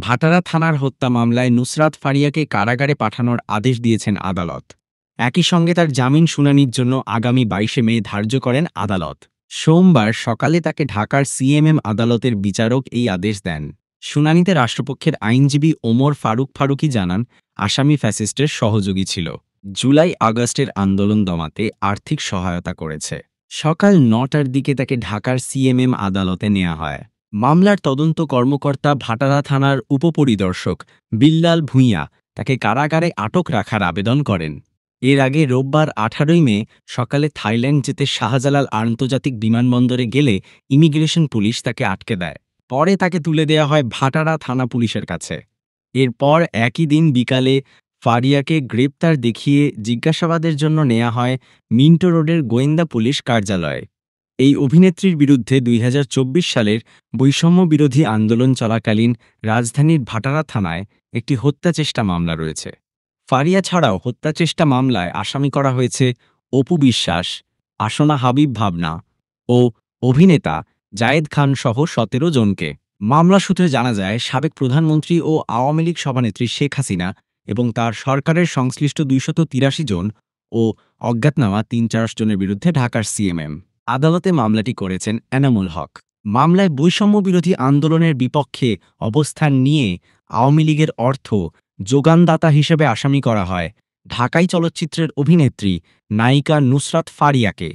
ভাটারা থানার হত্যা মামলায় নুসরাত ফারিয়াকে কারাগারে পাঠানোর আদেশ দিয়েছেন আদালত। একই সঙ্গে তার জামিন শুনানির জন্য আগামী ২২ মে ধার্য করেন আদালত। সোমবার সকালে তাকে ঢাকার সিএমএম আদালতের বিচারক এই আদেশ দেন। শুনানিতে রাষ্ট্রপক্ষের আইনজীবী ওমর ফারুকি জানান, আসামি ফ্যাসিস্টের সহযোগী ছিল, জুলাই আগস্টের আন্দোলন দমাতে আর্থিক সহায়তা করেছে। সকাল ৯টার দিকে তাকে ঢাকার সিএমএম আদালতে নেওয়া হয়। মামলার তদন্ত কর্মকর্তা ভাটারা থানার উপপরিদর্শক বিল্লাল ভূঁইয়া তাকে কারাগারে আটক রাখার আবেদন করেন। এর আগে রোববার ১৮ মে সকালে থাইল্যান্ড যেতে শাহজালাল আন্তর্জাতিক বিমানবন্দরে গেলে ইমিগ্রেশন পুলিশ তাকে আটকে দেয়। পরে তাকে তুলে দেওয়া হয় ভাটারা থানা পুলিশের কাছে। এরপর একই দিন বিকালে ফারিয়াকে গ্রেপ্তার দেখিয়ে জিজ্ঞাসাবাদের জন্য নেওয়া হয় মিন্টো রোডের গোয়েন্দা পুলিশ কার্যালয়ে। এই অভিনেত্রীর বিরুদ্ধে ২০২৪ সালের বৈষম্য বিরোধী আন্দোলন চলাকালীন রাজধানীর ভাটারা থানায় একটি হত্যাচেষ্টা মামলা রয়েছে। ফারিয়া ছাড়াও হত্যাচেষ্টা মামলায় আসামি করা হয়েছে অপু বিশ্বাস, আসনা হাবিব ভাবনা ও অভিনেতা জায়েদ খান সহ ১৭ জনকে। মামলা সূত্রে জানা যায়, সাবেক প্রধানমন্ত্রী ও আওয়ামী লীগ সভানেত্রী শেখ হাসিনা এবং তার সরকারের সংশ্লিষ্ট ২৮৩ জন ও অজ্ঞাতনামা ৩-৪ জনের বিরুদ্ধে ঢাকার সিএমএম আদালতে মামলাটি করেছেন এনামুল হক। মামলায় বৈষম্য বিরোধী আন্দোলনের বিপক্ষে অবস্থান নিয়ে আওয়ামী লীগের অর্থ যোগানদাতা হিসেবে আসামি করা হয় ঢাকাই চলচ্চিত্রের অভিনেত্রী নায়িকা নুসরাত ফারিয়াকে।